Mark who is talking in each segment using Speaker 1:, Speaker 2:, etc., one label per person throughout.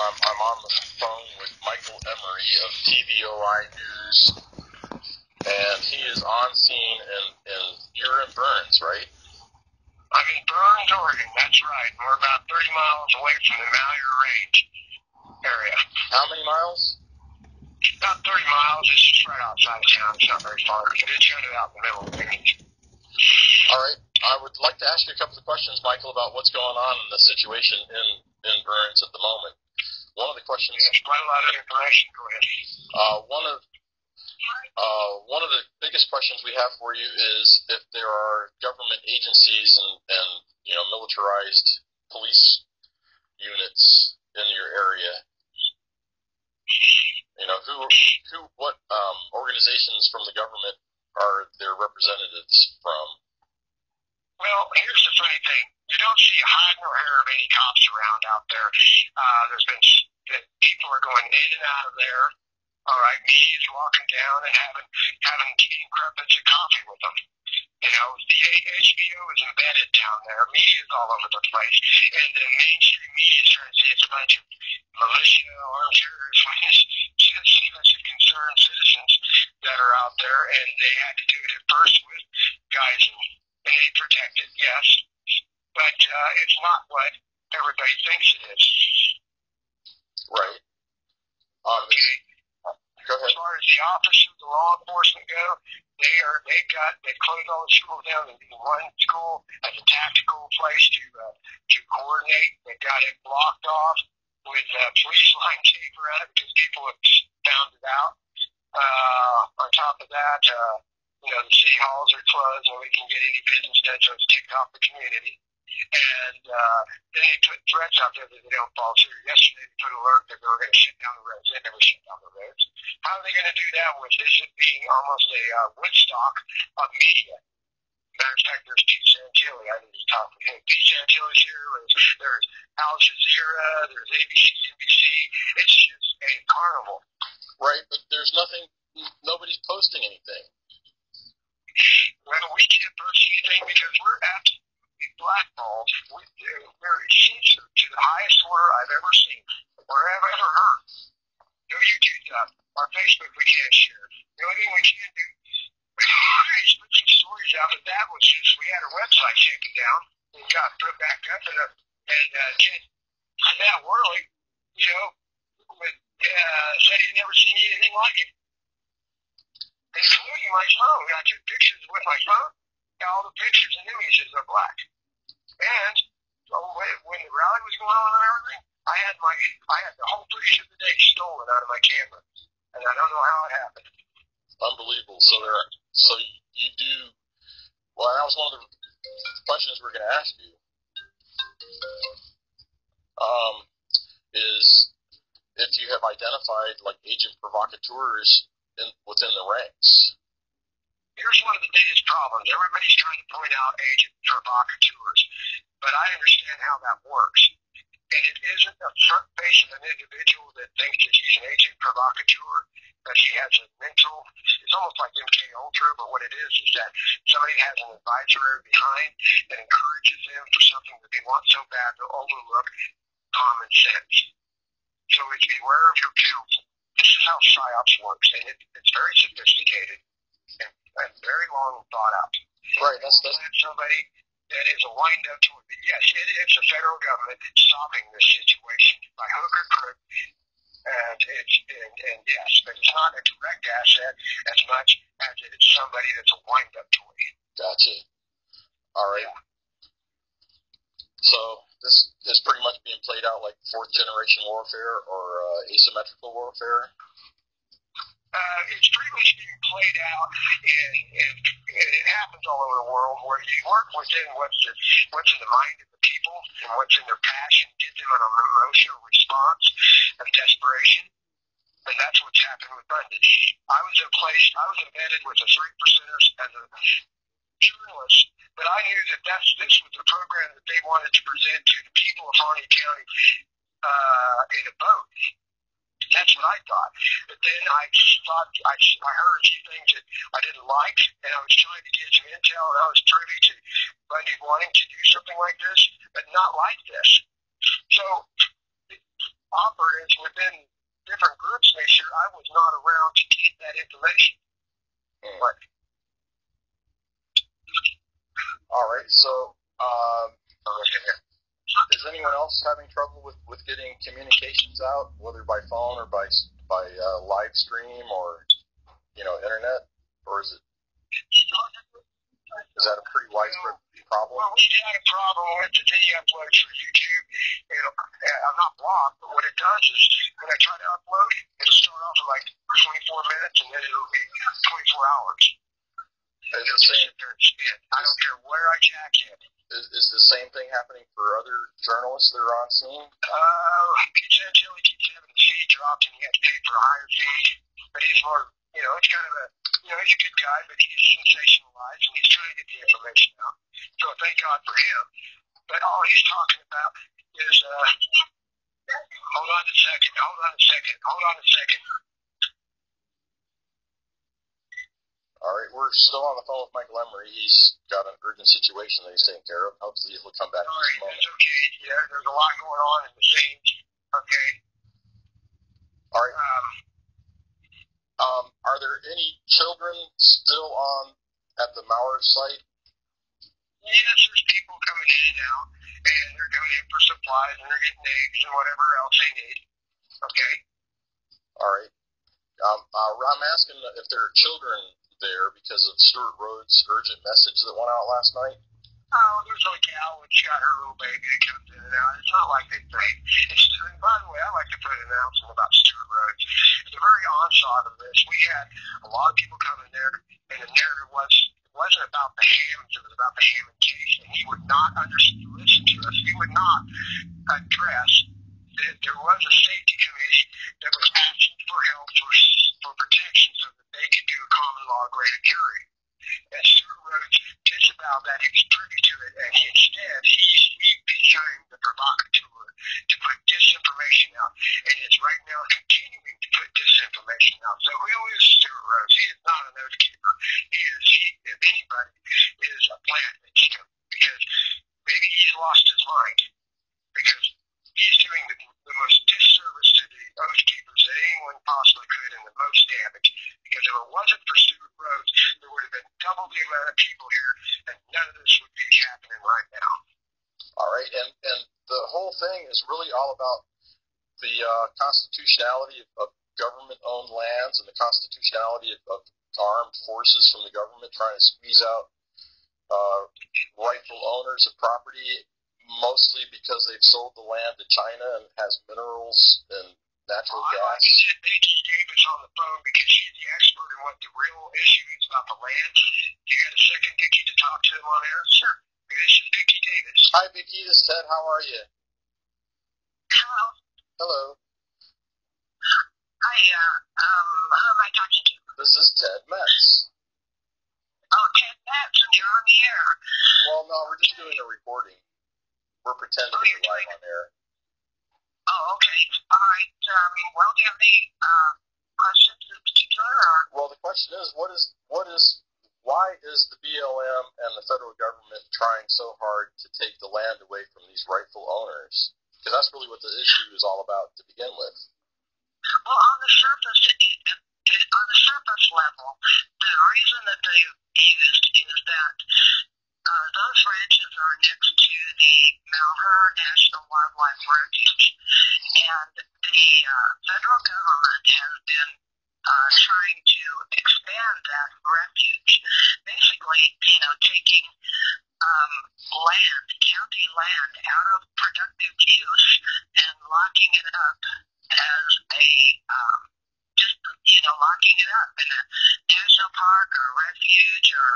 Speaker 1: I'm on the phone with Michael Emory of TVOI News, and he is on scene, and you're in Burns, right?
Speaker 2: I'm in Burns, Oregon, that's right. We're about 30 miles away from the Malheur Range area.
Speaker 1: How many miles?
Speaker 2: About 30 miles. It's just right outside of town. It's not very far. It's kind of out in the middle of the range.
Speaker 1: All right. I would like to ask you a couple of questions, Michael, about what's going on in the situation in Burns at the moment. One of the questions.
Speaker 2: There's quite a lot of information. Go ahead.
Speaker 1: One of the biggest questions we have for you is if there are government agencies and militarized police units in your area. What organizations from the government are their representatives from?
Speaker 2: Well, here's the funny thing. You don't see a hide nor hair of any cops around out there. There's been people are going in and out of there. All right, media's walking down and having eating crumpets and coffee with them. The HBO is embedded down there. Media's all over the place. And the mainstream media is trying to say it's a bunch of militia, armed terrorists, when it's just a bunch of concerned citizens that are out there, and they had to do it at first with guys and they protected, yes. But it's not what everybody thinks it is.
Speaker 1: Right.
Speaker 2: Okay.
Speaker 1: Go ahead.
Speaker 2: As far as the officers, the law enforcement go, they closed all the schools down and one school as a tactical place to coordinate. They got it blocked off with police line tape around it because people have found it out. On top of that, the city halls are closed and we can get any business done, so it's ticked off the community. And then they put threats out there that they don't follow through. Yesterday they put an alert that they were going to shut down the roads. They never shut down the roads. How are they going to do that with this being almost a Woodstock of media? Matter of fact, there's Pete Santilli. I need to talk to him. Pete Santilli's here. There's Al Jazeera. There's ABC, NBC. It's just a carnival.
Speaker 1: Right, but there's nothing. Nobody's posting anything.
Speaker 2: Well, we can't post anything because we're absolutely blackballed. We're censored to the highest order I've ever seen or have ever heard. No YouTube stuff. Our Facebook we can't share. The only thing we can do is put some stories out, but that was just, we had our website shaken down and got put back up and Matt Worley, said he'd never seen anything like it. And including my phone. I took pictures with my phone. All the pictures and images are black. And when the rally was going on and everything, I had the whole footage of the day stolen out of my camera, and I don't know how it happened.
Speaker 1: Unbelievable. So you do. Well, that was one of the questions we're going to ask you. Is if you have identified like agent provocateurs within the ranks.
Speaker 2: Here's one of the biggest problems. Everybody's trying to point out agent provocateurs, but I understand how that works. And it isn't a front face of an individual that thinks that he's an agent provocateur, that he has a mental, it's almost like MK Ultra, but what it is that somebody has an advisor behind that encourages them for something that they want so bad to overlook common sense. So it's beware of your counsel. This is how PSYOPs works, and it's very sophisticated and very long thought out.
Speaker 1: Right, that's
Speaker 2: somebody that is a wind-up to it. Yes, it's the federal government stopping this situation by hook or crook, and yes, but it's not a direct asset as much as it is somebody that's a wind-up to it.
Speaker 1: Gotcha. All right. Yeah. So this is pretty much being played out like fourth-generation warfare or asymmetrical warfare?
Speaker 2: It's pretty much being played out, and it happens all over the world where you work within what's in the mind of the people and what's in their passion, get them an emotional response of desperation, and that's what's happened with Bundy. I was embedded with the 3%ers as a journalist, but I knew that this was the program that they wanted to present to the people of Harney County in a vote. That's what I thought. But then I heard a few things that I didn't like, and I was trying to get some intel, and I was privy to Bundy wanting to do something like this, but not like this. So, within different groups make sure I was not around to get that information. But
Speaker 1: all right, so is anyone else having trouble with getting communications out, whether by phone or by live stream or internet, or is that a pretty widespread problem?
Speaker 2: Well, we had a problem with the video uploads for YouTube. I'm not blocked, but what it does is when I try to upload, it'll start off at like 24 minutes, and then it'll be 24 hours. It'll just sit there and spin. I don't care where I jack it.
Speaker 1: Is the same thing happening for other journalists that are on scene?
Speaker 2: Pizza and Chili keeps having the fee dropped, and you have to pay for a higher fee. But he's more, it's kind of he's a good guy, but he's sensationalized, and he's trying to get the information out. So thank God for him. But all he's talking about is, hold on a second.
Speaker 1: All right, we're still on the phone with Michael Emory. He's got an urgent situation that he's taking care of. Hopefully he'll come back in just a moment.
Speaker 2: That's okay. Yeah, there's a lot going on in the scenes. Okay.
Speaker 1: All right. Are there any children still at the Mauer site?
Speaker 2: Yes, there's people coming in and out, and they're coming in for supplies, and they're getting eggs and whatever else they need. Okay.
Speaker 1: All right. I'm asking if there are children there because of Stuart Rhodes' urgent message that went out last night.
Speaker 2: Oh, there's a gal when she got her little baby that comes in and out. It's not like they think. And by the way, I like to put an announcement about Stuart Rhodes. It's the very onslaught of this. We had a lot of people coming there, and the narrative wasn't about the hams, it was about the ham and cheese. And he would not listen to us. He would not address that there was a safety committee that was asking for help for protection so that they could do a common law grade of jury. And Stuart Rhodes disavowed that. He was privy to it, and instead he became the provocateur to put disinformation out, and is right now continuing to put disinformation out. So who is Stuart Rhodes? He is not a note keeper. If anybody, is a plant victim, because maybe he's lost his mind, because he's doing the most disservice to the oath keepers that anyone possibly could, and the most damage. Because if it wasn't for Stuart Rhodes, there would have been double the amount of people here, and none of this would be happening right now.
Speaker 1: All right, and the whole thing is really all about the constitutionality of government-owned lands and the constitutionality of armed forces from the government trying to squeeze out rightful owners of property, mostly because they've sold the land to China and has minerals and natural gas.
Speaker 2: I'd like to get Becky Davis on the phone because she's the expert in what the real issue is about the land. You got a second, Becky, to talk to him on air? Sure. This is Becky Davis.
Speaker 1: Hi, Becky. This is Ted. How are you?
Speaker 3: Hello.
Speaker 1: Hello.
Speaker 3: Hi, who am I talking to?
Speaker 1: This is Ted Metz.
Speaker 3: Oh, Ted Metz, and you're on the air.
Speaker 1: Well, no, we're just doing a recording. We're pretending we're live on air.
Speaker 3: Oh, okay. All right. Well, do you have any questions in particular? Or?
Speaker 1: Well, the question is, why is the BLM and the federal government trying so hard to take the land away from these rightful owners? Because that's really what the issue is all about to begin with.
Speaker 3: Well, on the surface level, the reason that they've used is that those ranches are next to the Malheur National Wildlife Refuge, and the federal government has been trying to expand that refuge, basically, taking county land out of productive use and locking it up as locking it up in a national park or a refuge or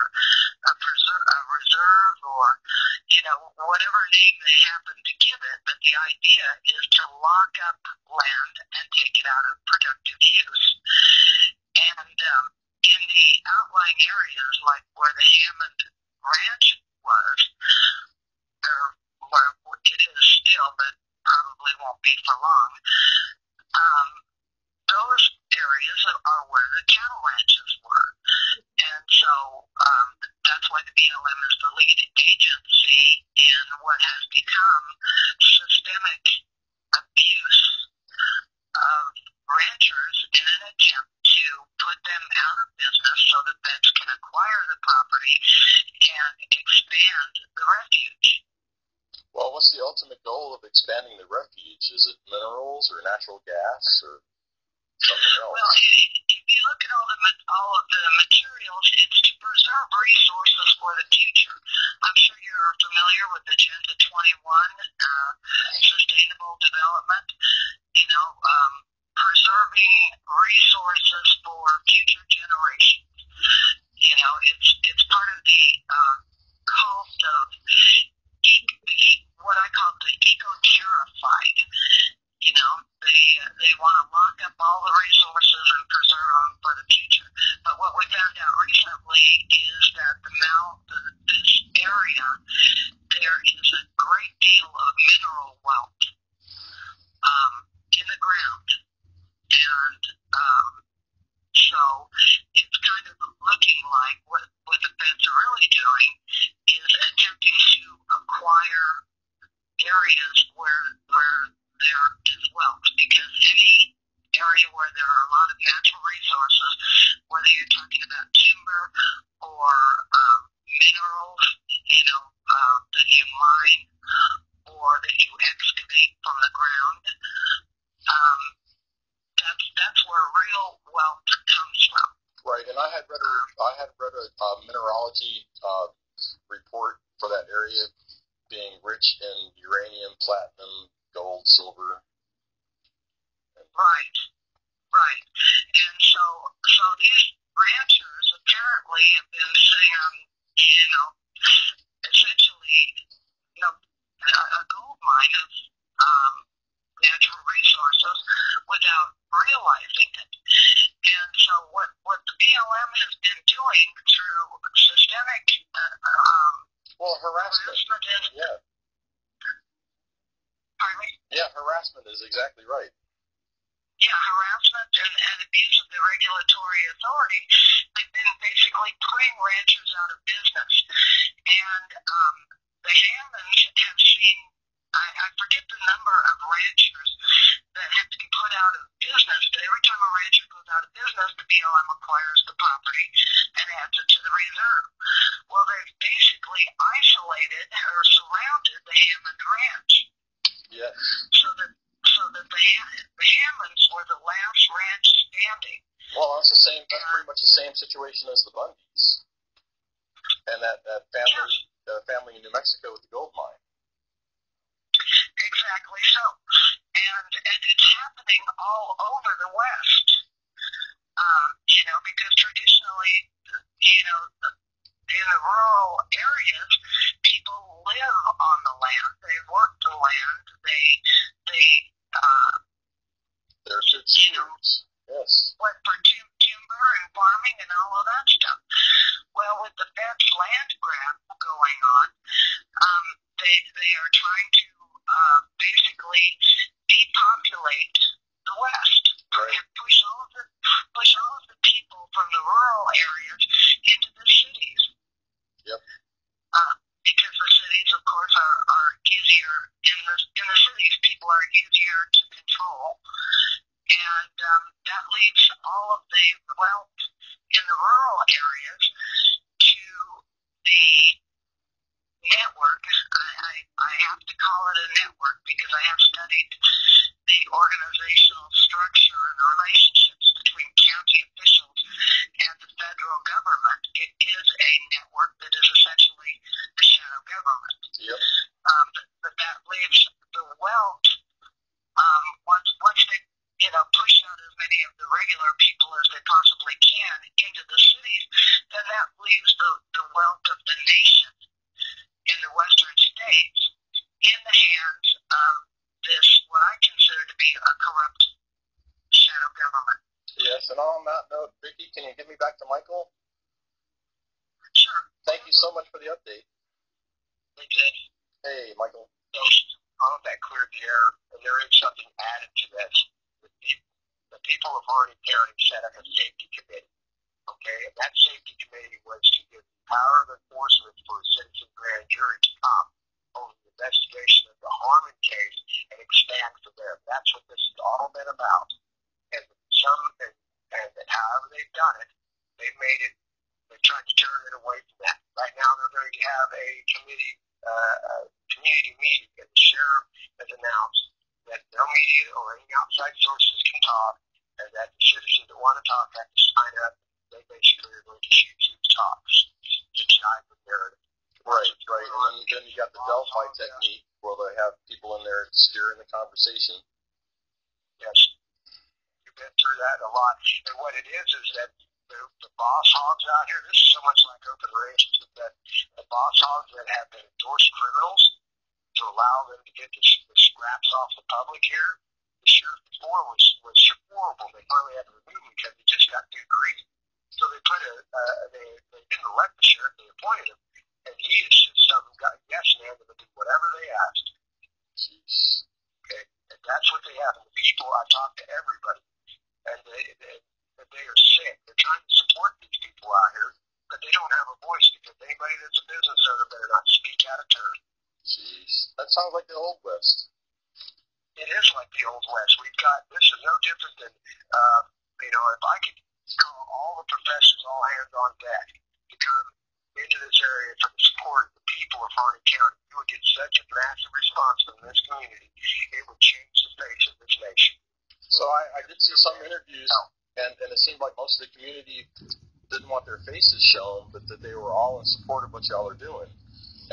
Speaker 3: a reserve or, whatever name they happen to give it. But the idea is to lock up land and take it out of productive use. And in the outlying areas, like where the Hammond Ranch was, or where it is still, but probably won't be for long, those areas are where the cattle ranches were. And so that's why the BLM is the lead agency in what has become systemic abuse of
Speaker 1: ultimate goal of expanding the refuge? Is it minerals or natural gas or something else?
Speaker 3: Well, if you look at all of the materials, it's to preserve resources for the future. I'm sure you're familiar with Agenda 21, Sustainable Development. Preserving resources for future generations. It's part of the cost of what I call the eco-terrified. They want to lock up all the resources and preserve them for the future. But what we found out recently is that this area, there is a great deal of mineral wealth in the ground. And so it's kind of looking like what the feds are really doing is attempting to acquire areas where there is wealth, because any area where there are a lot of natural resources, whether you're talking about timber or minerals, that you mine or that you excavate from the ground, that's where real wealth comes from.
Speaker 1: Right, and I had read a mineralogy report for that area being rich in uranium, platinum, gold, silver.
Speaker 3: Right. And so these ranchers apparently have been sitting on, essentially, a gold mine of natural resources without realizing it. And so what the BLM has been doing through systemic
Speaker 1: harassment. Yeah.
Speaker 3: Pardon me?
Speaker 1: Yeah, harassment is exactly right.
Speaker 3: Yeah, harassment and abuse of the regulatory authority. They've been basically putting ranchers out of business. And the Hammonds have seen, I forget the number of ranchers that have been put out of business, but every time a rancher goes out of business, the BLM acquires the property and adds it to the reserve. Well, they've basically isolated or surrounded the Hammond Ranch.
Speaker 1: Yes.
Speaker 3: So that the Hammonds were the last ranch standing.
Speaker 1: Well, that's pretty much the same situation as the Bundys. And that family in New Mexico with the gold mine.
Speaker 3: Exactly so. And it's happening all over the West. Because traditionally, in the rural areas, people live on the land. They work the land.
Speaker 1: They're good stewards. Yes.
Speaker 3: What for timber and farming and all of that stuff. Well, with the Fed's land grab going on, they are trying to basically depopulate the West.
Speaker 1: Right.
Speaker 3: And push all of the people from the rural areas into the cities.
Speaker 1: Yep.
Speaker 3: Because the cities, of course, are easier in the cities. People are easier to control, and that leaves all of the wealth in the rural areas to the network. I have to call it a network because I have studied the organizational structure and the relationships between county officials and the federal government. It is a network that is essentially the shadow government.
Speaker 1: Yep.
Speaker 3: But that leaves the wealth, once they push out as many of the regular people as they possibly can into the cities, then that leaves the wealth of the nation in the western states in the hands of this, what I consider to be a corrupt shadow government.
Speaker 1: Yes, and on that note, Vicki, can you get me back to Michael?
Speaker 3: Sure.
Speaker 1: Thank you so much for the update.
Speaker 2: They did.
Speaker 1: Hey, Michael.
Speaker 2: So, I don't know if that cleared the air, and there is something added to this. The people of Hardy County set up a safety committee. Okay, and that safety committee was to give power of enforcement for a citizen grand jury to come over the investigation of the Harmon case and expand from there. That's what this has all been about. And however they've done it, they've tried to turn it away from that. Right now they're going to have a committee community meeting, and the sheriff has announced that no media or any outside sources can talk, and that the citizens that want to talk have to sign up. They basically are going to shoot who talks to jive the narrative.
Speaker 1: Right. And then you got the Delphi technique where they have people in there steering the conversation.
Speaker 2: Yes. You've been through that a lot. And what it is that the boss hogs out here, this is so much like open ranges, that the boss hogs that have been endorsed criminals to allow them to get the scraps off the public here, the sheriff before was horrible. They finally had to remove him because he just got too greedy. So they put they didn't elect the sheriff, they appointed him. And he is just some yes man that would do whatever they asked.
Speaker 1: Jeez.
Speaker 2: Okay, and that's what they have. And the people, I talk to everybody, and they are sick. They're trying to support these people out here, but they don't have a voice because anybody that's a business owner better not speak out of turn.
Speaker 1: Jeez, that sounds like the Old West.
Speaker 2: It is like the Old West. This is no different than, if I could call all the professions, all hands on deck to come into this area for the support of the people of Harney County, you would get such a massive response from this community. It would change the face of this nation.
Speaker 1: So I did see some interviews, and it seemed like most of the community didn't want their faces shown, but that they were all in support of what y'all are doing.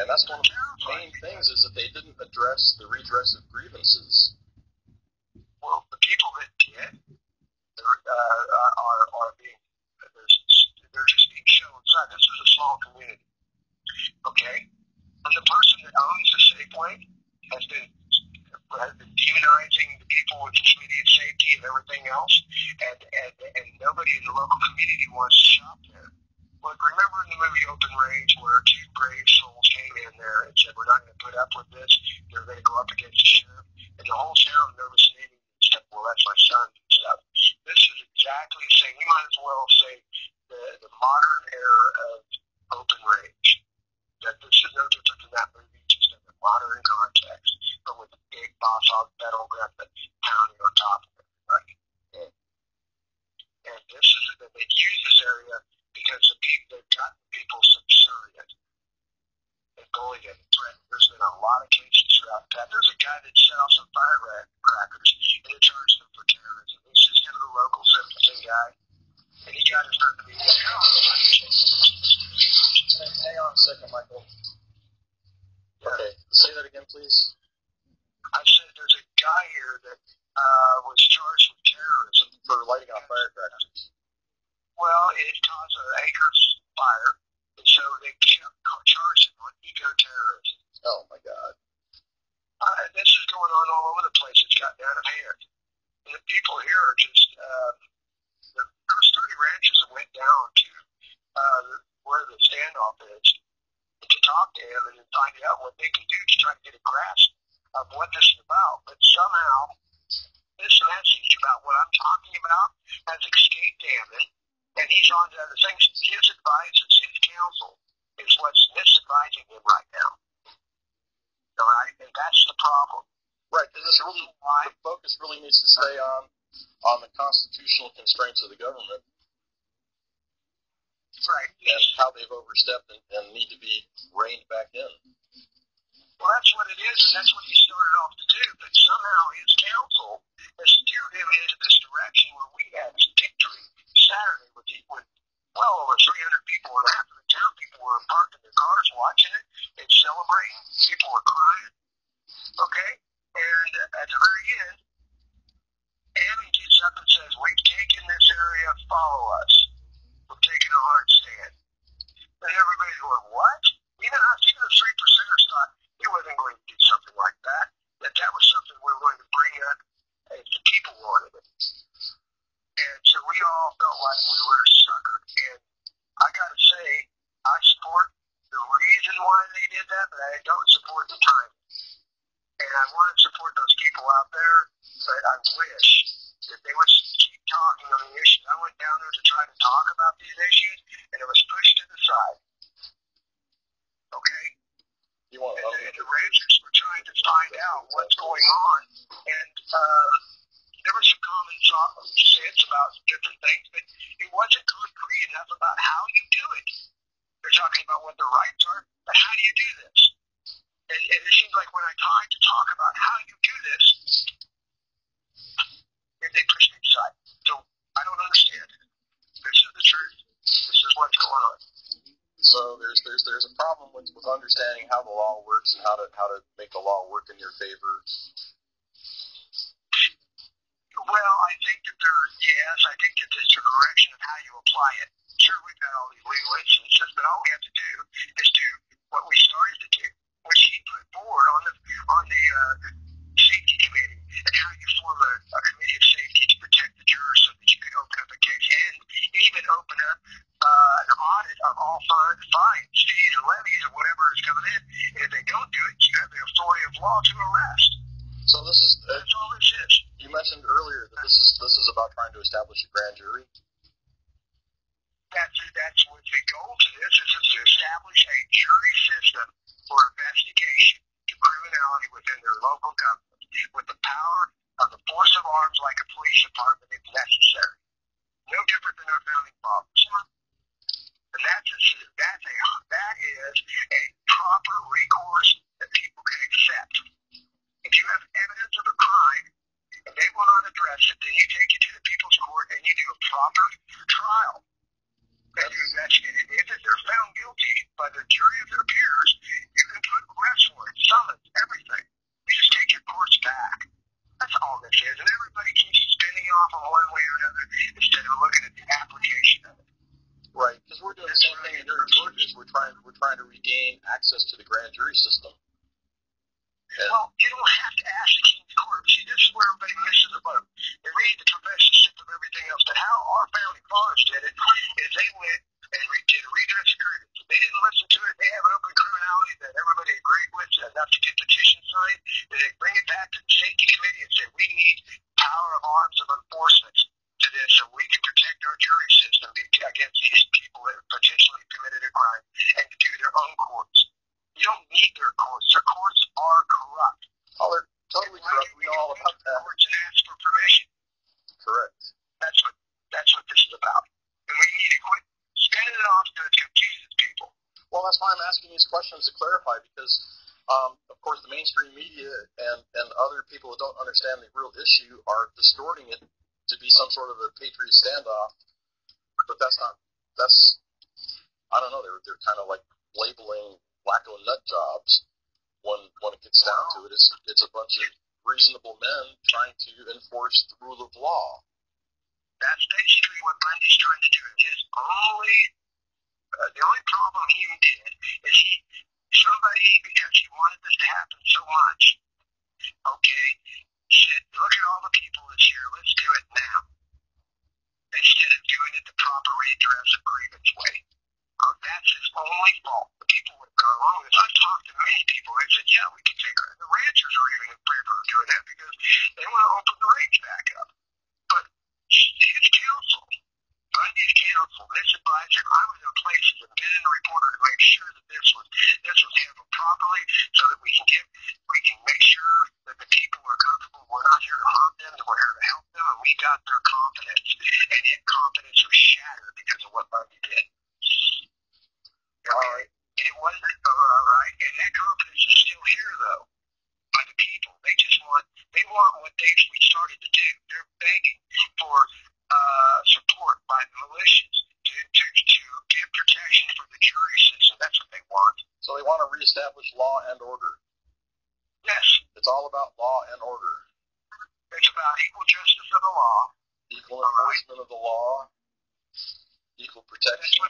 Speaker 1: And that's one of the main things is that they didn't address the redress of grievances.
Speaker 2: Well, the people that did are being, they're just being shown inside. This is a small community, okay? And the person that owns the Safeway has been demonizing the people with the committee of safety and everything else, and nobody in the local community wants to shop there. Look, remember in the movie Open Range where two brave souls came in there and said, we're not going to put up with this, they're going to go up against the sheriff, and the whole town nervous meeting and stuff, well, that's my son and stuff. This is exactly the same. You might as well say the modern era of Open Range. That this is no different than that movie, just in the modern context, but with the big boss hog federal government pounding on top of everybody.
Speaker 1: Yeah.
Speaker 2: And this is that they use this area because they've gotten people subservient and bullied and threatened. There's been a lot of cases throughout that. There's a guy that set off some firecrackers and they charged him for terrorism. He's just kind of a local citizen guy, and he got his hurt to be
Speaker 1: Hang on a second, Michael. Okay, say that again, please.
Speaker 2: I said there's a guy here that was charged with terrorism
Speaker 1: for lighting off firecrackers.
Speaker 2: Well, it caused an acres fire, and so they charged him on eco-terrorism.
Speaker 1: Oh, my God.
Speaker 2: This is going on all over the place. It's gotten out of hand. And the people here are just, there was 30 ranches that went down to where the standoff is to talk to him and find out what they can do to try to get a grasp of what this is about. But somehow, this message about what I'm talking about has escaped him, and he's on to other things. His advisors, his counsel, is what's misadvising him right now. All right? And that's the problem.
Speaker 1: Right, because this really, the focus really needs to stay on the constitutional constraints of the government.
Speaker 2: Right.
Speaker 1: And how they've overstepped and need to be reined back in.
Speaker 2: Well, that's what it is, and that's what he started off to do. But somehow his counsel has steered him into this direction where we had victory Saturday with well over 300 people, and half of the town people were parked in their cars watching it and celebrating. People were crying. Okay? And at the very end, Annie gets up and says, we've taken this area, follow us. We're taking a hard stand. And everybody's going, what? Even the 3%ers thought he wasn't going to do something like that, that was something we were going to bring up if the people wanted it. And so we all felt like we were suckered. And I got to say, I support the reason why they did that, but I don't support the time. And I want to support those people out there, but I wish that they would keep talking on the issues. I went down there to try to talk about these issues, and it was pushed to the side. Okay?
Speaker 1: You want
Speaker 2: and the ranchers were trying to find out what's going on, and there was some common sense about different things, but it wasn't concrete enough about how you do it. They're talking about what the rights are, but how do you do this? And it seems like when I try to talk about how you do this, they push me aside. So I don't understand. This is the truth. This is what's going on.
Speaker 1: So there's a problem with understanding how the law works and how to make the law work in your favor.
Speaker 2: Well, I think that I think that there's a direction of how you apply it. Sure, we've got all these legal instances, but all we have to do is do what we started to do, which he put forward on the safety committee, and how you form a committee of safety to protect the jurors so that you can open up a case and even open up an audit of all fines, fees, and levies, or whatever is coming in. And if they don't do it, you have the authority of law to arrest.
Speaker 1: So
Speaker 2: that's all this is.
Speaker 1: You mentioned earlier that this is about trying to establish a grand jury.
Speaker 2: That's what the goal to this is to establish a jury system for investigation to criminality within their local government, with the power of the force of arms like a police department if necessary. No different than our founding fathers. And that is a proper recourse that people can accept. If you have evidence of a crime and they will not address it, then you take it to the people's court and you do a proper trial. And you investigate it. If they're found guilty by the jury of their peers, you can put arrest warrants, summons, everything. You just take your courts back. That's all this is. And everybody keeps spinning off on one way or another instead of looking at the application of it.
Speaker 1: Right, because we're doing the same thing in Georgia. We're trying to regain access to the grand jury system.
Speaker 2: And well, you don't have to ask the King's Court. See, this is where everybody misses the boat. They read the professorship of everything else, but how our founding fathers did it is they went and did a redress agreement. They didn't listen to it. They have an open criminality that everybody agreed with enough to get petitions signed. They bring it back to the safety committee and say, we need power of arms of enforcement to this so we can protect our jury system against these people that potentially committed a crime and to do their own courts. You don't need their courts. Their courts are corrupt.
Speaker 1: Oh, they're totally corrupt. We know all about that.
Speaker 2: Courts and ask for permission.
Speaker 1: Correct.
Speaker 2: That's what this is about. And we need to quit spinning it off to confuse people.
Speaker 1: Well, that's why I'm asking these questions to clarify, because, of course, the mainstream media and other people who don't understand the real issue are distorting it to be some sort of a patriot standoff. But I don't know, they're kind of like labeling wacko nut jobs when it gets down to it. It's a bunch of reasonable men trying to enforce the rule of law.
Speaker 2: That's basically what Bundy's trying to do. The only problem he did is somebody, because he wanted this to happen so much, said, look at all the people that's here, let's do it now. Instead of doing it the proper redress of grievance way. That's his only fault. The people would have gone along with it. I've talked to many people. They said, yeah, we can take her. The ranchers are even in favor of doing that because they want to open the range back up. But his counsel, Bundy's counsel, this advisor, I was in place as a independent reporter to make sure that this was handled properly so that we can make sure that the people are comfortable. We're not here to hurt them, we're here to help them, and we got their confidence. And that confidence was shattered because of what Bundy did. Okay. And it wasn't all right. And that confidence is still here, though, by the people. They want what we started to do. They're begging for support by the militias to give protection for the jury system. That's what they want.
Speaker 1: So they want to reestablish law and order.
Speaker 2: Yes.
Speaker 1: It's all about law and order.
Speaker 2: It's about equal justice of the law.
Speaker 1: Equal enforcement of the law. Equal protection.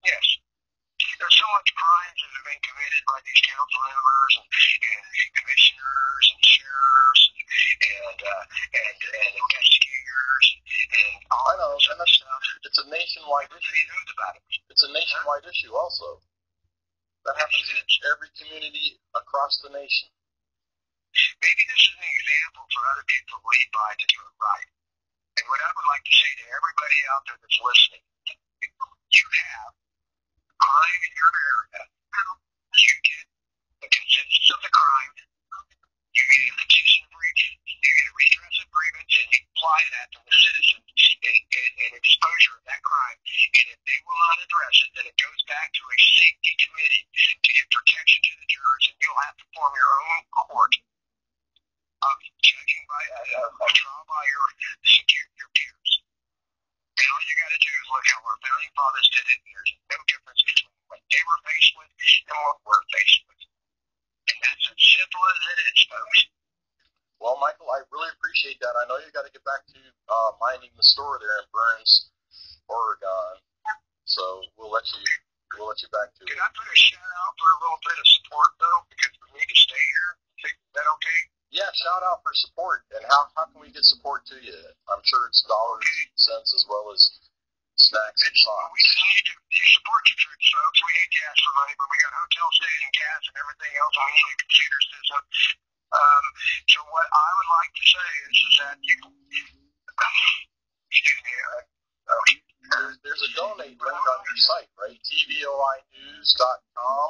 Speaker 2: Yes. There's so much crimes that have been committed by these council members and commissioners and sheriffs and investigators and all this other stuff.
Speaker 1: It's a nationwide issue.
Speaker 2: Knows about it.
Speaker 1: It's a nationwide issue also. That happens in every community across the nation.
Speaker 2: Maybe this is an example for other people to lead by to do it right. And what I would like to say to everybody out there that's listening, you have crime in your area, you get the consensus of the crime, you get a petition breach, you get a redress of grievance, and you apply that to the citizens and exposure of that crime. And if they will not address it, then it goes back to a safety committee to give protection to the jurors, and you'll a trial by your peers. And all you got to do is look how our founding fathers did it, and there's no difference between what they were faced with and what we're faced with. And that's as simple as it is, folks.
Speaker 1: Well, Michael, I really appreciate that. I know you got to get back to minding the store there in Burns, Oregon. So we'll let you back to it.
Speaker 2: Can I put a shout out for a little bit of support though, because we need to stay here? Is that okay?
Speaker 1: Yeah, shout out for support. And how can we get support to you? I'm sure it's dollars, cents, as well as snacks and socks.
Speaker 2: We just need to support your troops, folks. We hate to ask for money, but we got hotel stays and gas and everything else. We need a computer system. So what I would like to say is that you can, excuse me,
Speaker 1: there's a donate link on your site, right? TVOInews.com.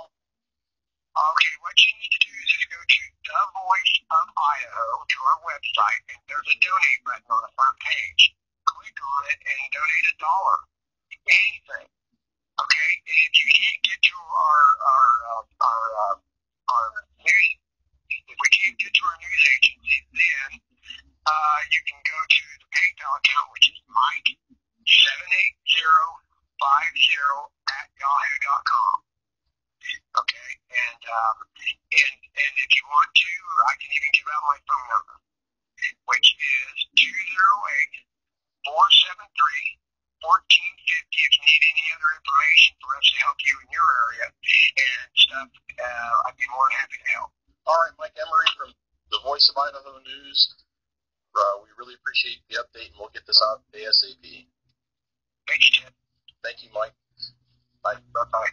Speaker 2: Okay, what you need to do is just go to The Voice of Idaho, to our website, and there's a donate button on the front page. Click on it and donate $1. Anything. Okay? And if you can't get to our news, if we can't get to our news agency, then you can go to the PayPal account, which is Mike78050@yahoo.com. Okay? And if you want to, I can even give out my phone number, which is 208-473-1450 if you need any other information for us to help you in your area and stuff. I'd be more than happy to help.
Speaker 1: All right, Mike Emory from the Voice of Idaho News. We really appreciate the update, and we'll get this out ASAP.
Speaker 2: Thank you, Ted.
Speaker 1: Thank you, Mike. Bye.
Speaker 2: Bye-bye.